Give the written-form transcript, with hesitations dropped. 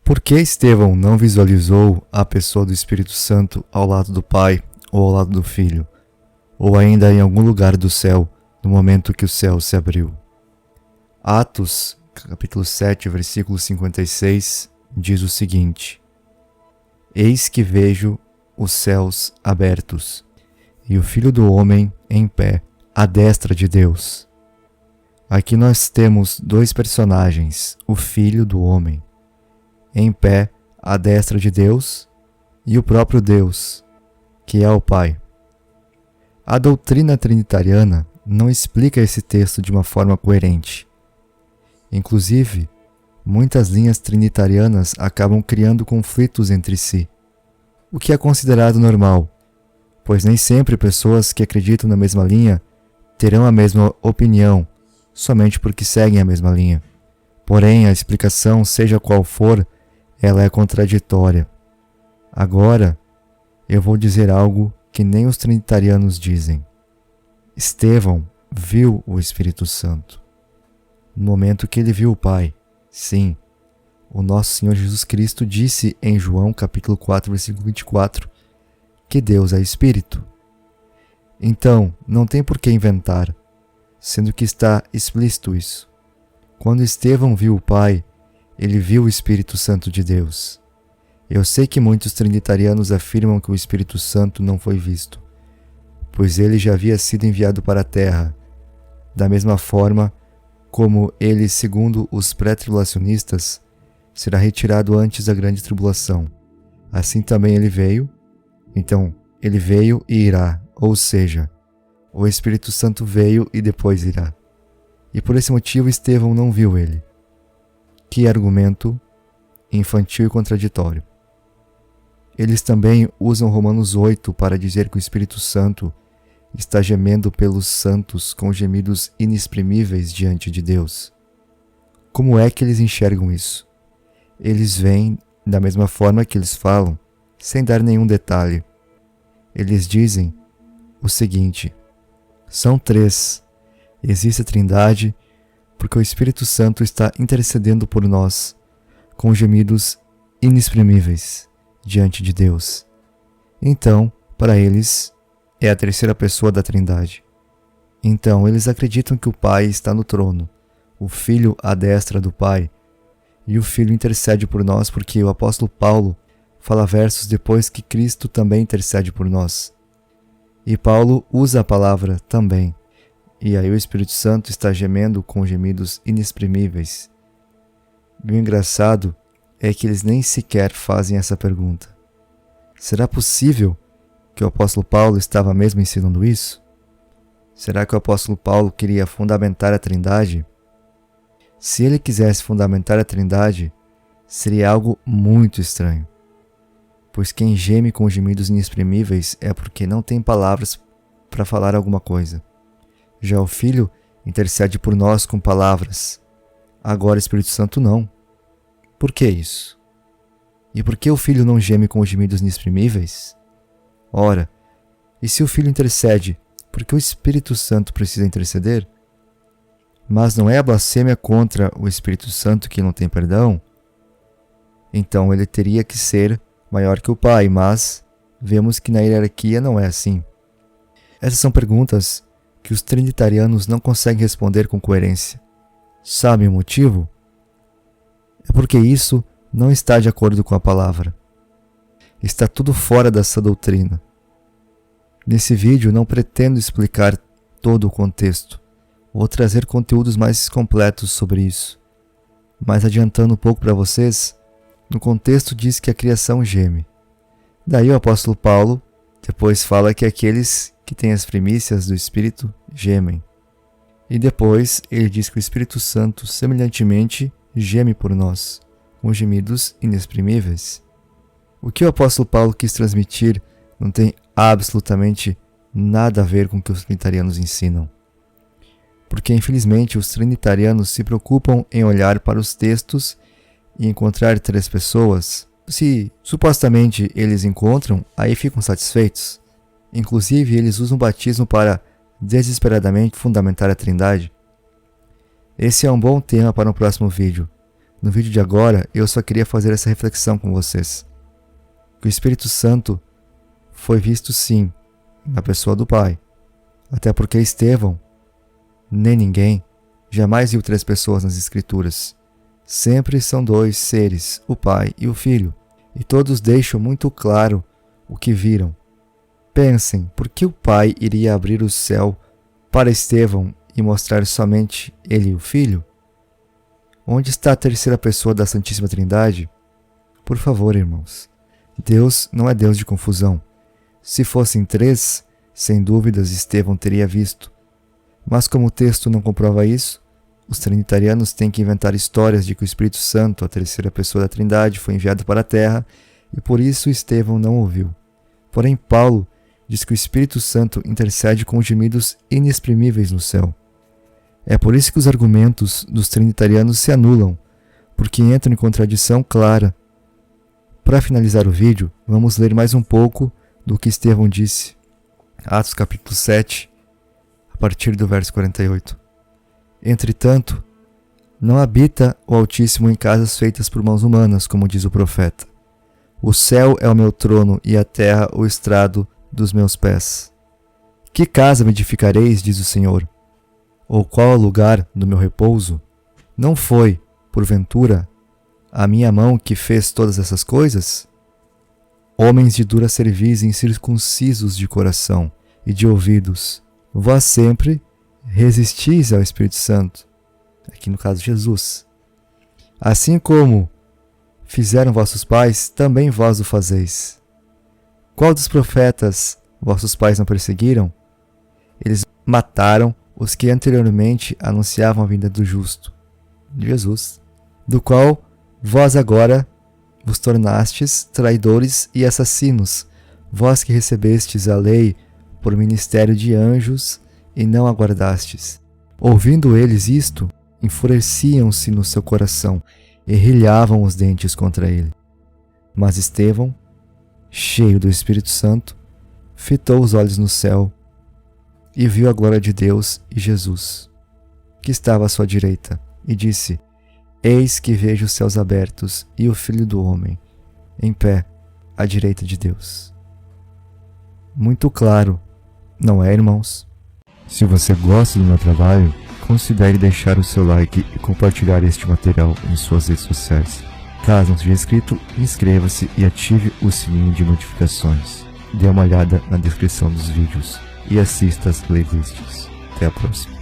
Por que Estevão não visualizou a pessoa do Espírito Santo ao lado do Pai ou ao lado do Filho, ou ainda em algum lugar do céu, no momento que o céu se abriu? Atos, capítulo 7, versículo 56, diz o seguinte: Eis que vejo os céus abertos, e o Filho do Homem em pé, à destra de Deus. Aqui nós temos dois personagens, o Filho do Homem, em pé à destra de Deus, e o próprio Deus, que é o Pai. A doutrina trinitariana não explica esse texto de uma forma coerente. Inclusive, muitas linhas trinitarianas acabam criando conflitos entre si, o que é considerado normal, pois nem sempre pessoas que acreditam na mesma linha terão a mesma opinião, somente porque seguem a mesma linha. Porém, a explicação, seja qual for, ela é contraditória. Agora, eu vou dizer algo que nem os trinitarianos dizem. Estevão viu o Espírito Santo. No momento que ele viu o Pai, sim, o nosso Senhor Jesus Cristo disse em João capítulo 4, versículo 24, que Deus é Espírito. Então, não tem por que inventar, sendo que está explícito isso. Quando Estevão viu o Pai, ele viu o Espírito Santo de Deus. Eu sei que muitos trinitarianos afirmam que o Espírito Santo não foi visto, pois ele já havia sido enviado para a terra, da mesma forma como ele, segundo os pré-tribulacionistas, será retirado antes da grande tribulação. Assim também ele veio, então ele veio e irá, ou seja, o Espírito Santo veio e depois irá. E por esse motivo Estevão não viu ele. Que argumento infantil e contraditório. Eles também usam Romanos 8 para dizer que o Espírito Santo está gemendo pelos santos com gemidos inexprimíveis diante de Deus. Como é que eles enxergam isso? Eles veem da mesma forma que eles falam, sem dar nenhum detalhe. Eles dizem o seguinte: são três. Existe a Trindade, porque o Espírito Santo está intercedendo por nós, com gemidos inexprimíveis diante de Deus. Então, para eles, é a terceira pessoa da Trindade. Então, eles acreditam que o Pai está no trono, o Filho à destra do Pai, e o Filho intercede por nós porque o apóstolo Paulo fala versos depois que Cristo também intercede por nós. E Paulo usa a palavra também. E aí o Espírito Santo está gemendo com gemidos inexprimíveis. E o engraçado é que eles nem sequer fazem essa pergunta. Será possível que o apóstolo Paulo estava mesmo ensinando isso? Será que o apóstolo Paulo queria fundamentar a Trindade? Se ele quisesse fundamentar a Trindade, seria algo muito estranho. Pois quem geme com gemidos inexprimíveis é porque não tem palavras para falar alguma coisa. Já o Filho intercede por nós com palavras. Agora o Espírito Santo não. Por que isso? E por que o Filho não geme com gemidos inexprimíveis? Ora, e se o Filho intercede, por que o Espírito Santo precisa interceder? Mas não é a blasfêmia contra o Espírito Santo que não tem perdão? Então ele teria que ser maior que o Pai, mas vemos que na hierarquia não é assim. Essas são perguntas que os trinitarianos não conseguem responder com coerência. Sabe o motivo? É porque isso não está de acordo com a palavra. Está tudo fora dessa doutrina. Nesse vídeo não pretendo explicar todo o contexto, vou trazer conteúdos mais completos sobre isso. Mas adiantando um pouco para vocês, no contexto diz que a criação geme. Daí o apóstolo Paulo depois fala que aqueles que têm as primícias do Espírito gemem. E depois ele diz que o Espírito Santo semelhantemente geme por nós, com gemidos inexprimíveis. O que o apóstolo Paulo quis transmitir não tem absolutamente nada a ver com o que os trinitarianos ensinam. Porque infelizmente os trinitarianos se preocupam em olhar para os textos e encontrar três pessoas. Se supostamente eles encontram, aí ficam satisfeitos. Inclusive, eles usam o batismo para desesperadamente fundamentar a Trindade. Esse é um bom tema para um próximo vídeo. no vídeo de agora, eu só queria fazer essa reflexão com vocês. Que o Espírito Santo foi visto sim, na pessoa do Pai. Até porque Estevão, nem ninguém, jamais viu 3 pessoas nas Escrituras. Sempre são 2 seres, o Pai e o Filho. E todos deixam muito claro o que viram. Pensem, por que o Pai iria abrir o céu para Estevão e mostrar somente ele e o Filho? Onde está a terceira pessoa da Santíssima Trindade? Por favor, irmãos. Deus não é Deus de confusão. Se fossem 3, sem dúvidas Estevão teria visto. Mas como o texto não comprova isso, os trinitarianos têm que inventar histórias de que o Espírito Santo, a terceira pessoa da Trindade, foi enviado para a terra e por isso Estevão não ouviu. Porém, Paulo diz que o Espírito Santo intercede com gemidos inexprimíveis no céu. É por isso que os argumentos dos trinitarianos se anulam, porque entram em contradição clara. Para finalizar o vídeo, vamos ler mais um pouco do que Estevão disse. Atos capítulo 7, a partir do verso 48. Entretanto, não habita o Altíssimo em casas feitas por mãos humanas, como diz o profeta. O céu é o meu trono e a terra o estrado dos meus pés. Que casa me edificareis, diz o Senhor? Ou qual é o lugar do meu repouso? Não foi, porventura, a minha mão que fez todas essas coisas? Homens de dura cerviz e incircuncisos de coração e de ouvidos, vós sempre resistis ao Espírito Santo, aqui no caso Jesus. Assim como fizeram vossos pais, também vós o fazeis. Qual dos profetas vossos pais não perseguiram? Eles mataram os que anteriormente anunciavam a vinda do justo, Jesus, do qual vós agora vos tornastes traidores e assassinos, vós que recebestes a lei por ministério de anjos e não aguardastes. Ouvindo eles isto, enfureciam-se no seu coração e rilhavam os dentes contra ele. Mas Estevão, cheio do Espírito Santo, fitou os olhos no céu e viu a glória de Deus e Jesus, que estava à sua direita, e disse: Eis que vejo os céus abertos e o Filho do Homem, em pé, à direita de Deus. Muito claro, não é, irmãos? Se você gosta do meu trabalho, considere deixar o seu like e compartilhar este material em suas redes sociais. Caso não seja inscrito, inscreva-se e ative o sininho de notificações. Dê uma olhada na descrição dos vídeos e assista às playlists. Até a próxima.